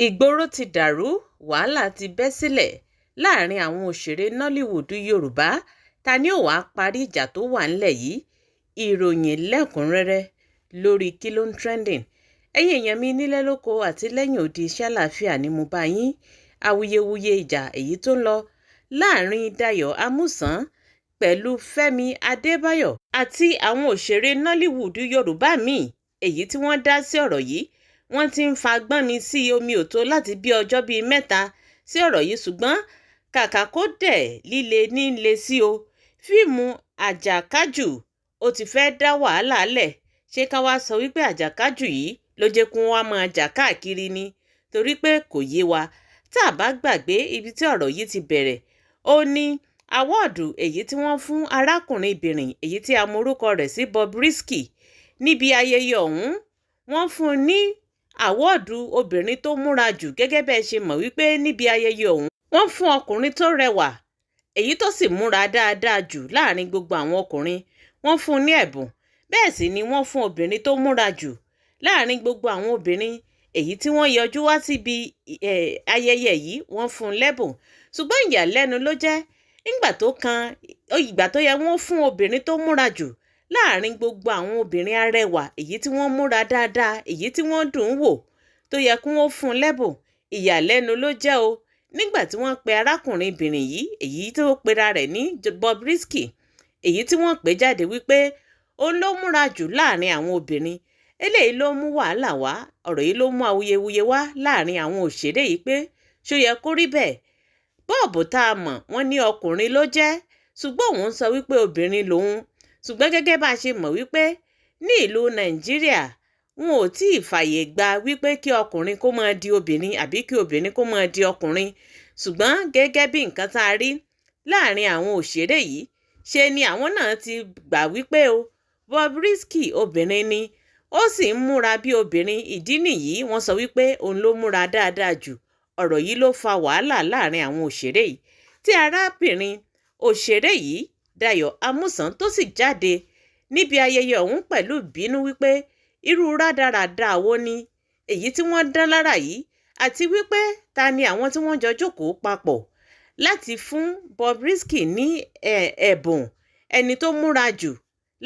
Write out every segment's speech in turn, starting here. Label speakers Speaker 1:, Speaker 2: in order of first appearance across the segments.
Speaker 1: ìgboro ti dàrú wàhálà ti bẹ́ sílẹ̀ láàrin àwọn òṣèré nollywood yorùbá. ta ni ó wàá parí ìjà tó wà ńlẹ̀ yìí? ìròyìn lẹ́kùnrẹ́rẹ́ lórí kí ló ń trending. ẹ̀yin èèyàn mi nílẹ̀ lóko àti lẹ́yìn odi iṣẹ́ àlàáfíà ni mo bá yín. awuyewuye ìjà èyí tó ń lọ láàrin Dayọ̀ Amusan pẹ̀lú Fẹ́mi Adébáyọ̀ àti àwọn òṣèré nollywood yorùbá míì èyí tí wọ́n dá sí ọ̀rọ̀ yìí. wọ́n ti ń fa gbọ́n mi sí omi òtó láti bí ọjọ́ bíi mẹ́ta sí ọ̀rọ̀ yìí, ṣùgbọ́n kàkà kó dẹ̀ líle ní le sí o. fíìmù àjàkájù ó ti fẹ́ dá wàhálà lẹ̀. ṣé ká wá sọ wípé àjàkájù yìí ló jẹ́ kí wọ́n máa jà káàkiri ni? torí pé kò yé wa. tá a bá gbàgbé ibi tí ọ̀rọ̀ yìí ti bẹ̀rẹ̀, ó ní àwọ́ọ̀dù èyí tí wọ́n fún arákùnrin bìnrin èyí tí a mọ orúkọ rẹ̀ sí Bobrisky. níbi ayẹyẹ ọ̀hún wọ́n fún un ní àwọ́ọ̀dù obìnrin tó múra jù. gẹ́gẹ́ bẹ́ẹ̀ ṣe mọ̀ wípé níbi ayẹyẹ ọ̀hún wọ́n fún ọkùnrin tó rẹwà èyí tó sì múra dáadáa jù láàrin gbogbo àwọn ọkùnrin, wọ́n fún un ní ẹ̀bùn. bẹ́ẹ̀ sì ni wọ́n fún obìnrin tó múra jù láàrin gbogbo àwọn obìnrin èyí tí wọ́n yọjú wá síbi ayẹyẹ yìí, wọ́n fún un lẹ́bùn. ṣùgbọ́n ìyàlẹ́nu ló jẹ́ ìgbà tó yẹ wọ́n fún obìnrin tó múra jù láàrin gbogbo àwọn obìnrin arẹwà èyí tí wọ́n múra dáadáa èyí tí wọ́n dùn ún wò tó yẹ kí wọ́n fún un lẹ́bùn. ìyàlẹ́nu ló jẹ́ o nígbà tí wọ́n pe arákùnrin bìnrin yìí èyí tó pera rẹ̀ ní Bobrisky, èyí tí wọ́n pè jáde wípé òun ló múra jù láàrin àwọn obìnrin. eléyìí ló mú wàhálà wá. ọ̀rọ̀ yìí ló mú awuyewuye wá láàrin àwọn òṣèré yìí pé ṣó yẹ kó rí bẹ́ẹ̀? bọ́ọ̀bù tá a mọ̀ wọ́n ní ọkùnrin ló jẹ́, ṣùgbọ́n òun sọ wípé obìnrin lòun. ṣùgbọ́n gẹ́gẹ́ bá a ṣe mọ̀ wípé ní ìlú nàìjíríà wọn ò tí ì fàyè gba wípé kí ọkùnrin kó máa di obìnrin àbí kí obìnrin kó máa di ọkùnrin. ṣùgbọ́n gẹ́gẹ́ bí nǹkan tá a rí láàrin àwọn òṣèré yìí, ṣe ni àwọn náà ti gbà wípé o Bobrisky obìnrin ni ó sì ń múra bí obìnrin. ìdí nìyí wọ́n sọ wípé òun ló múra dáadáa jù. ọ̀rọ̀ yìí ló fa wàhálà láàrin àwọn òṣèré yìí tí arábìnrin òṣèré yìí Dayọ̀ Amusan tó sì jáde níbi ayẹyẹ ọ̀hún pẹ̀lú ìbínú wípé irú rádaràda wo ni èyí tí wọ́n dán lára yìí, àti wípé ta ni àwọn tí wọ́n jọ jókòó papọ̀ láti fún Bobrisky ní ẹ̀bùn ẹni tó múra jù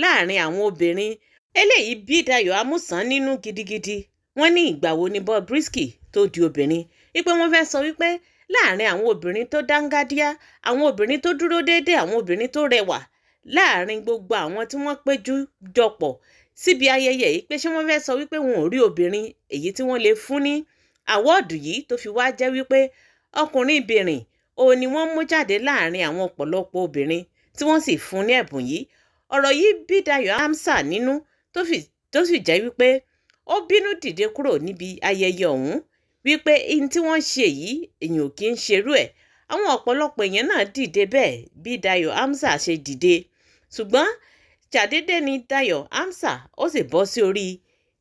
Speaker 1: láàrin àwọn obìnrin. eléyìí bí Dayọ̀ Amusan nínú gidigidi. wọ́n ní ìgbà wo ni Bobrisky tó di obìnrin? wípé wọ́n fẹ́ sọ wípé láàrin àwọn obìnrin tó dángájíá, àwọn obìnrin tó dúró déédéé, àwọn obìnrin tó rẹwà láàrin gbogbo àwọn tí wọ́n péjú jọpọ̀ síbi ayẹyẹ yìí, pé ṣé wọ́n fẹ́ sọ wípé wọn ò rí obìnrin èyí tí wọ́n lè fún ní àwọ́ọ̀dù yìí tó fi wá jẹ́ wípé ọkùnrin bìnrin òun ni wọ́n mú jáde láàrin àwọn ọ̀pọ̀lọpọ̀ obìnrin tí wọ́n sì fún ní ẹ̀bùn yìí. ọ̀rọ̀ yìí bí Dayọ̀ Amusan nínú tó sì jẹ́ wípé ó bínú dìde kúrò níbi ayẹyẹ ọ̀hún wípé ihun tí wọ́n ṣe yìí èèyàn ò kí ń ṣerú ẹ̀. àwọn ọ̀pọ̀lọpọ̀ èèyàn náà dìde bẹ́ẹ̀ bí Dayọ̀ Amusan ṣe dìde. ṣùgbọ́n ṣàdédé ni Dayọ̀ Amusan ó sì bọ́ sí orí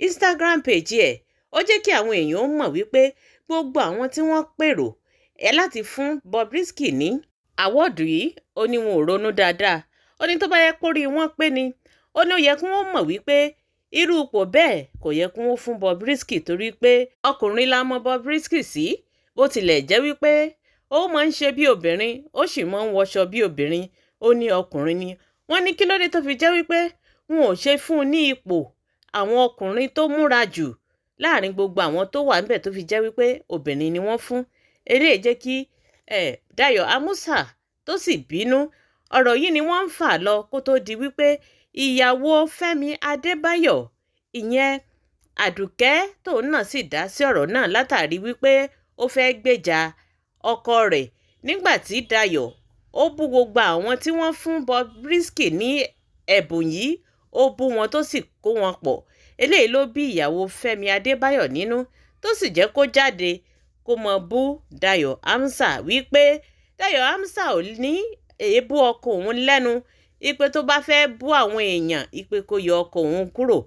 Speaker 1: Instagram page ẹ̀. ó jẹ́ kí àwọn èèyàn mọ̀ wípé gbogbo àwọn tí wọ́n pèrò láti fún Bobrisky ní àwọ́ọ̀dù yìí, ó ní wọn ò ronú dáadáa. ó ní tó bá yẹ kórí wọn pé ni, ó ní ó yẹ kí wọ́n mọ̀ wípé irú ipò bẹ́ẹ̀ kò yẹ kí wọ́n fún Bobrisky torí pé ọkùnrin la mọ Bobrisky sí. bó tilẹ̀ jẹ́ wípé ó máa ń ṣe bí obìnrin, ó sì máa ń wọṣọ bí obìnrin, ó ní ọkùnrin ni. wọ́n ní kí ló dé tó fi jẹ́ wípé wọn ò ṣe fún un ní ipò àwọn ọkùnrin tó múra jù láàrin gbogbo àwọn tó wà níbẹ̀ tó fi jẹ́ wípé obìnrin ni wọ́n fún. eléyìí jẹ́ kí Dayọ̀ Amusan tó sì bínú. ọ̀rọ̀ yìí ni wọ́n ń fà lọ kó tó di wípé ìyàwó Fẹ́mi Adébáyọ̀ ìyẹn Àdùkẹ́ tóun náà sì dá sí ọ̀rọ̀ náà látàrí wípé ó fẹ́ gbèjà ọkọ rẹ̀ nígbà tí Dayọ̀ ó bú gbogbo àwọn tí wọ́n fún Bobrisky ní ẹ̀bùn yìí, ó bú wọn tó sì kó wọn pọ̀. eléyìí ló bí ìyàwó Fẹ́mi Adébáyọ̀ nínú tó sì jẹ́ kó jáde kó mọ bú Dayọ̀ Amusan wípé Dayọ̀ Amusan ò ní èébú ọkọ òun lẹ́nu, ipe tó bá fẹ́ bú àwọn èèyàn ipe kó yọ ọkọ òun kúrò.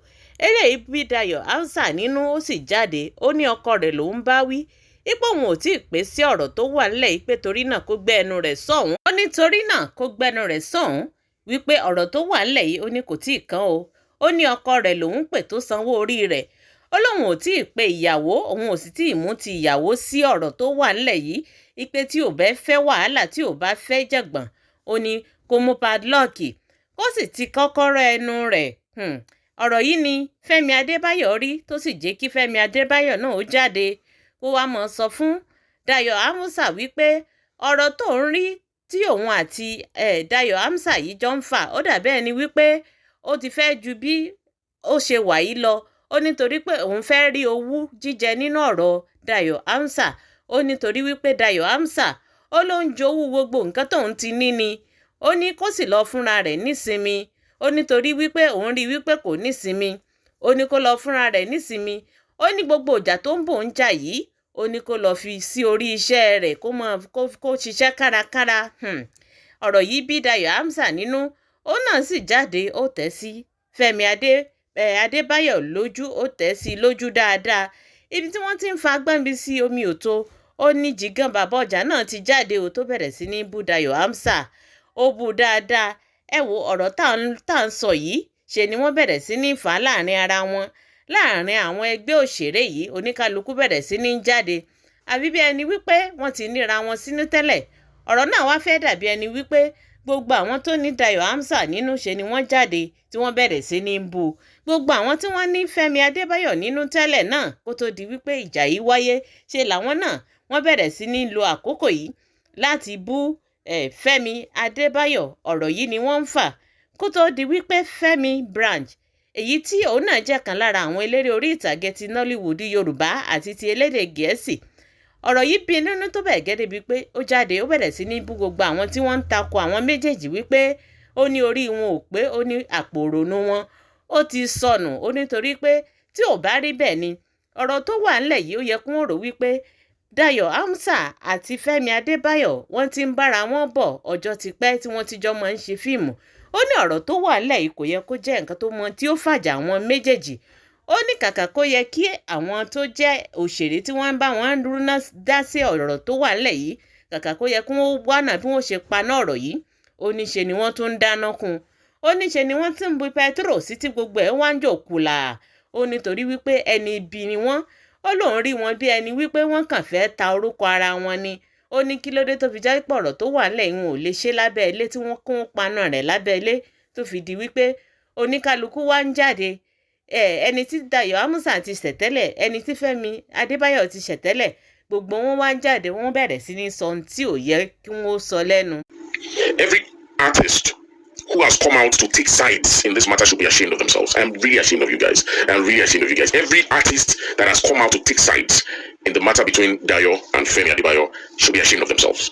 Speaker 1: eléyìí bí Dayọ̀ Amusan nínú ó sì jáde ó ní ọkọ rẹ̀ lòún bá wí, ipò òun ò tí ì pé sí ọ̀rọ̀ tó wà nílẹ̀ yìí pé torí náà kó gbé ẹnu rẹ̀ sọ̀hún. ó ní torí náà kó gbẹ́nu rẹ̀ sọ̀hún wípé ọ̀rọ̀ tó wà nílẹ̀ yìí ó ní kò tí ì kàn o. ó ní ọkọ rẹ̀ lòún pè tó sanwó orí rẹ̀. ó lóun ò tí ì pe ìyàwó, òun ò sì tí ì mú ti ìyàwó sí ọ̀rọ̀ tó wà ńlẹ̀ yìí, ipe tí ò bẹ́ fẹ́ wàhálà, tí ò bá fẹ́ jẹ̀gbọ̀n, ó ní kó mú padlọ́ọ̀kì kó sì ti kọ́kọ́rọ́ ẹnu rẹ̀. Ọ̀rọ̀ yìí ni Fẹ́mi Adébáyọ̀ rí tó sì jẹ́ kí Fẹ́mi Adébáyọ̀ náà ó jáde kó wá mọ̀ sọ fún Dayọ̀ Amusa wípé ọ̀rọ̀ tó ń rí tí òun àti Dayọ̀ Amusa yìí jọ ń fà, ó dàbí ẹni wípé ó ti fẹ́ ju bí ó ṣe wà yìí lọ. Ó nítorí pé òun fẹ́ rí owú jíjẹ nínú ọ̀rọ̀ Dayọ̀ Amusa. Ó nítorí wípé Dayọ̀ Amusa ó ló ń jowú gbogbo nǹkan tóun ti ní ni. Ó ní kó sì lọ fúnra rẹ̀ nísinmi. Ó nítorí wípé òun rí wípé kò nísinmi. Ó ní kó lọ fúnra rẹ̀ nísinmi. Ó ní gbogbo ìjà tó ń bò ń jà yìí, ó ní kó lọ fi sí orí iṣẹ́ rẹ̀ kó ṣiṣẹ́ kárakára. Ọ̀rọ̀ yìí bí Dayọ̀ Amusa nínú. Ó náà sì jáde ó tẹ̀ sí Fẹ́mi Adébáyọ̀ lójú, ó tẹ̀ sí lójú dáadáa. Ibi tí wọ́n ti ń fa gbọ́nbi sí omi òtó, ó ní Jigan bàbá ọjà náà ti jáde ó tó bẹ̀rẹ̀ sí ní bú Dayọ̀ Amusa. Ó bú dáadáa. Ẹ wo ọ̀rọ̀ tá à ń sọ yìí, ṣe ni wọ́n bẹ̀rẹ̀ sí ní fà á láàrin ara wọn. Láàrin àwọn ẹgbẹ́ òṣèré yìí, oníkálukú bẹ̀rẹ̀ sí ní jáde. Àbí bí ẹni wípé wọ́n ti níra wọn sínú tẹ́lẹ̀. Ọ̀rọ̀ náà wá fẹ́ dàbí ẹni wípé gbogbo àwọn tó ní Dayọ̀ Amusa nínú ṣe ni wọ́n jáde tí wọ́n bẹ̀rẹ̀ sí ní bú. Gbogbo àwọn tí wọ́n ní Fẹ́mi Adébáyọ̀ nínú tẹ́lẹ̀ náà kó tó di wípé ìjà yìí wáyé, ṣe làwọn náà wọ́n bẹ̀rẹ̀ sí ní lo àkókò yìí láti bú Fẹ́mi Adébáyọ̀. Ọ̀rọ̀ yìí ni wọ́n ń fà kó tó di wípé Fẹ́mi Branch, èyí tí òun náà jẹ́ kan lára àwọn eléré orí ìtàgé ti Nollywood Yorùbá àti ti elédè Gẹ̀ẹ́sì. Ọ̀rọ̀ yìí bí nínú tó bẹ̀ gẹ́dẹ́ bíi pé ó jáde ó bẹ̀rẹ̀ sí ní bú gbogbo àwọn tí wọ́n ń takò àwọn méjèèjì wípé ó ní orí wọn ò pé, ó ní àpò òrònú wọn ó ti sọnù. Ó nítorí pé tí ò bá rí bẹ́ẹ̀ ni ọ̀rọ̀ tó wà ńlẹ̀ yìí ó yẹ kó rò wípé Dayọ̀ Amusa àti Fẹ́mi Adébáyọ̀ wọ́n ti ń bára wọn bọ̀ ọjọ́ ti pẹ́ tí wọ́n ti jọ máa ń ṣe fíìmù. Ó ní ọ̀rọ̀ tó wà ńlẹ̀ yìí kò yẹ kó jẹ́ nǹkan tó mọ tí ó fàjà àwọn méjèèjì. Ó ní kàkà kó yẹ kí àwọn tó jẹ́ òṣèré tí wọ́n ń bá wọn rúná dá sí ọ̀rọ̀ tó wà ńlẹ̀ yìí, kàkà kó yẹ kí wọ́n wánà bí wọ́n ṣe paná ọ̀rọ̀ yìí. Ó ní ṣe ni wọ́n tún ń dáná kun. Ó ní ṣe ni wọ́n tún ń bu pẹtiró sí tí gbogbo ẹ̀ wá ń jò kùlà. Ó nítorí wípé ẹni ibi ni wọ́n. Ó lóun rí wọn bí ẹni wípé wọ́n kàn fẹ́ ta orúkọ ara wọn ni. Ó ní kí ló dé tó fi jẹ́ pé ọ̀rọ̀ tó wà ńlẹ̀ yìí ò lè ṣe lábẹ́ ilé tí wọ́n kún paná rẹ̀ lábẹ́ ilé tó fi di wípé oníkálukú wá ń jáde. Ẹni tí Dayọ̀ Amusa ti ṣẹ̀tẹ́lẹ̀, ẹni tí Fẹ́mi Adébáyọ̀ ti ṣẹ̀tẹ́lẹ̀, gbogbo wọn wá ń jáde, wọ́n bẹ̀rẹ̀ sí ní sọ ohun tí ò yẹ kí wọ́n sọ lẹ́nu.
Speaker 2: Every artist who has come out to take sides in this matter should be ashamed of themselves. I'm really ashamed of you guys. I'm really ashamed of you guys. Every artist that has come out to take sides in the matter between Dayo and Femi Adebayo should be ashamed of themselves.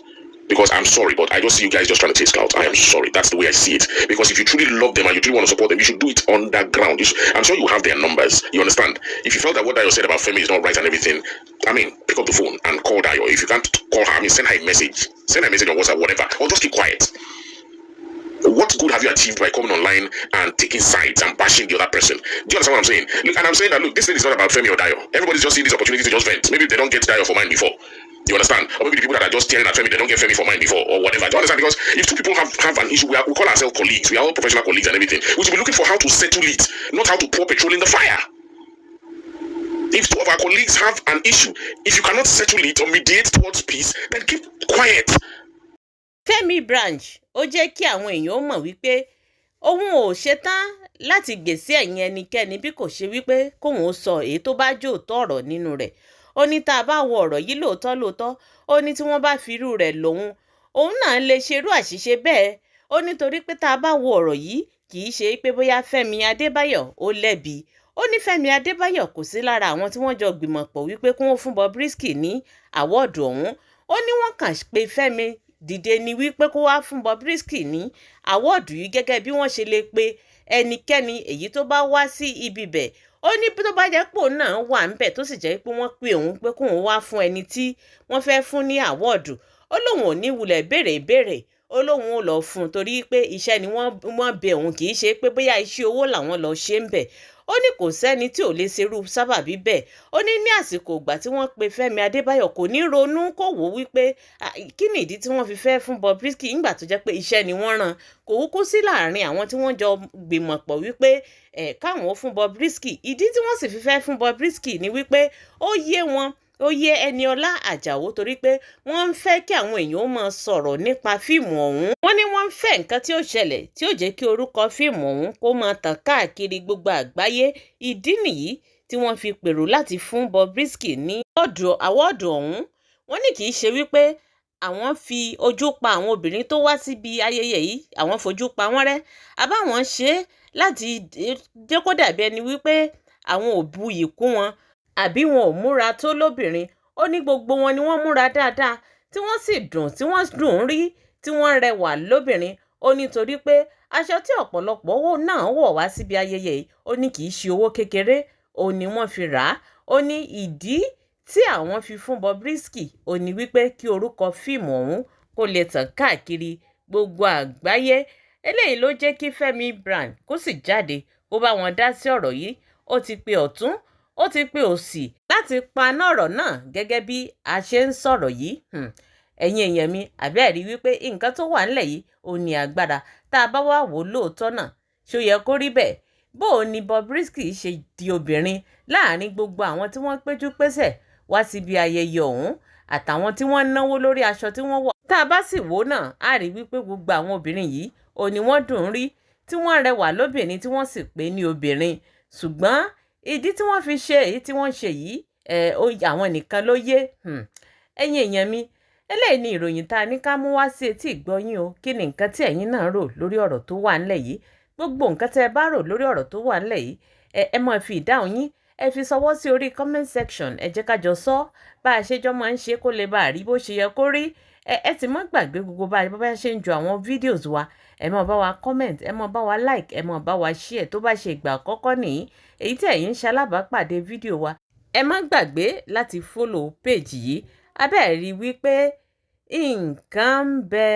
Speaker 2: Because I'm sorry, but I just see you guys just trying to chase clout. I am sorry. That's the way I see it. Because if you truly love them and you truly want to support them, you should do it underground. I'm sure you have their numbers. You understand? If you felt that what Dayo said about Femi is not right and everything, I mean, pick up the phone and call Dayo. If you can't call her, I mean, send her a message. Send her a message on WhatsApp, whatever. Or just keep quiet. What good have you achieved by coming online and taking sides and bashing the other person? Do you understand what I'm saying? Look, and I'm saying that, look, this thing is not about Femi or Dayo. Everybody's just seeing this opportunity to just vent. Maybe they don't get Dayo for mine before. You understand? Or maybe the people that are just staring at Femi, they don't get Femi for mine before, or whatever. Do you understand? Because if two people have an issue, we call ourselves colleagues. We are all professional colleagues and everything. We should be looking for how to settle it, not how to pour petrol in the fire. If two of our colleagues have an issue, if you cannot settle it or mediate towards peace, then keep quiet.
Speaker 1: Fẹ́mi Branch ó jẹ́ kí àwọn èèyàn mọ̀ wípé òun ò ṣetán láti gbèsè ẹ̀yìn ẹnikẹ́ni bí kò ṣe wípé kóun ó sọ èyí tó bá jẹ́ òótọ́ ọ̀rọ̀ nínú rẹ̀. Ó ní tá a bá wo ọ̀rọ̀ yìí lóòótọ́, ó ní tí wọ́n bá fi irú rẹ̀ lòun, òun náà lè ṣerú àṣìṣe bẹ́ẹ̀. Ó nítorí pé tá a bá wo ọ̀rọ̀ yìí kì í ṣe pé bóyá Fẹ́mi Adébáyọ̀ ó lẹ́bi. Ó ní Fẹ́mi Adébáyọ̀ kò sí lára àwọn tí wọ́n jọ gbìmọ̀ pọ̀ wípé kí wọ́n fún Bobrisky ní àwọ́ọ̀dù ọ̀hún. Ó ní wọ́n kàn pé Fẹ́mi dìde ni wípé kó wá fún Bobrisky ní àwọ́ọ̀dù yìí gẹ́gẹ́ bí wọ́n ṣe lè pe ẹnikẹ́ni èyí tó bá wá sí ibi bẹ̀. Ó ní tó bá jẹ́ pò náà wà ńbẹ̀ tó sì jẹ́ pé wọ́n pe òun pé kóun wá fún ẹni tí wọ́n fẹ́ fún ní àwọ́ọ̀dù. Ó lóun ò ní wulẹ̀ béèrè. Ó lóun ò lọ fún un torí pé iṣẹ́ ni wọ́n bẹ òun, kì í ṣe pé bóyá iṣẹ́ owó làwọn lọ ṣe ń bẹ̀. ó ní kò sẹ́ni tí ò lè ṣerú sábàbí bẹ́ẹ̀. Ó ní àsìkò ìgbà tí wọ́n pe Fẹ́mi Adébáyọ̀ kò ní ronú kó wò wípé kí ni ìdí tí wọ́n fi fẹ́ fún Bobrisky nígbà tó jẹ́ pé iṣẹ́ ni wọ́n rán. Kò kúkú sí láàrin àwọn tí wọ́n jọ gbìmọ̀ pọ̀ wípé káwọn ó fún Bobrisky. Ìdí tí wọ́n sì fi fẹ́ fún Bobrisky ni wípé ó yé wọn, ó yé Ẹniọlá Àjàó, torí pé wọ́n ń fẹ́ kí àwọn èèyàn ó máa sọ̀rọ̀ nípa fíìmù ọ̀hún. Wọ́n ní wọ́n ń fẹ́ nǹkan tí ó ṣẹlẹ̀ tí ó jẹ́ kí orúkọ fíìmù ọ̀hún kó máa tàn káàkiri gbogbo àgbáyé. Ìdí nìyí tí wọ́n fi pèrò láti fún Bobrisky ní àwọ́ọ̀dù ọ̀hún. Wọ́n ní kì í ṣe wípé àwọn fi ojú pa àwọn obìnrin tó wá síbi ayẹyẹ yìí, àwọn fojú pa wọ́n rẹ́, àbáwọn ṣe é láti jẹ́ kó dàbí ẹni wípé àwọn ò buyì kún wọn àbí wọn ò múra tó lóbìnrin. Ó ní gbogbo wọn ni wọ́n múra dáadáa tí wọ́n sì dùn, tí wọ́n dùn rí, tí wọ́n rẹwà lóbìnrin. Ó ní torí pé aṣọ tí ọ̀pọ̀lọpọ̀ owó náà wọ̀ wá síbi ayẹyẹ yìí, ó ní kì í ṣe owó kékeré, ó ní wọ́n fi rà á. Ó ní ìdí tí àwọn fi fún Bobrisky ó ní wípé kí orúkọ fíìmù ọ̀hún kó lè tàn káàkiri gbogbo àgbáyé. Eléyìí ló jẹ́ kí Fẹ́mi Brand kó sì jáde kó bá wọn dá sí ọ̀rọ̀ yìí. Ó ti pe ọ̀tún, ó ti pe òsì láti paná ọ̀rọ̀ náà gẹ́gẹ́ bí a ṣe ń sọ̀rọ̀ yìí. Ẹ̀yin èèyàn mi, àbẹ́ẹ̀ rí wípé nǹkan tó wà ńlẹ̀ yìí ó ní agbára. Tá a bá wá wò lóòótọ́ náà, ṣó yẹ kó rí bẹ́ẹ̀? Bó o ní Bobrisky ṣe di obìnrin láàrin gbogbo àwọn tí wọ́n péjú pésẹ̀ wá síbi ayẹyẹ ọ̀hún àtàwọn tí wọ́n náwó lórí aṣọ tí wọ́n wọ̀. Tá a bá sì wò náà, a rí wípé gbogbo àwọn obìnrin yìí ó ní wọ́n dùn rí, tí wọ́n rẹwà lóbìnrin, tí wọ́n sì pé ní obìnrin. Ṣùgbọ́n ìdí tí wọ́n fi ṣe èyí tí wọ́n ṣe yìí, àwọn nìkan ló yé. Ẹ̀yin èèyàn mi, eléyìí ni ìròyìn tá a ní ká mú wá sí etí ìgbọ́yín o. Kí ni nǹkan tí ẹ̀yin náà rò lórí ọ̀rọ̀ tó wà ńlẹ̀ yìí? Gbogbo nǹkan tẹ́ ẹ bá rò lórí ọ̀rọ̀ tó wà ńlẹ̀ yìí, ẹ máa fi ìdáhùn yín, ẹ fi ṣọwọ́ sí orí comment section. Ẹ jẹ́ ká jọ sọ bá a ṣe jọ máa ń ṣe kó lè bá a rí bó ṣe yẹ kó rí. Ẹ ti má gbàgbé gbogbo bá a ṣe ń ju àwọn videos wa. Ẹ máa bá wa comment, ẹ máa bá wa like, ẹ máa bá wa share tó bá ṣe ìgbà àkọ́kọ́ nìyí èyí tí ẹ̀yin ń ṣe alábàápàdé fídíò wa. Ẹ má gbàgbé láti follow page yìí. Abẹ́ẹ̀ rí wípé nǹkan ń bẹ.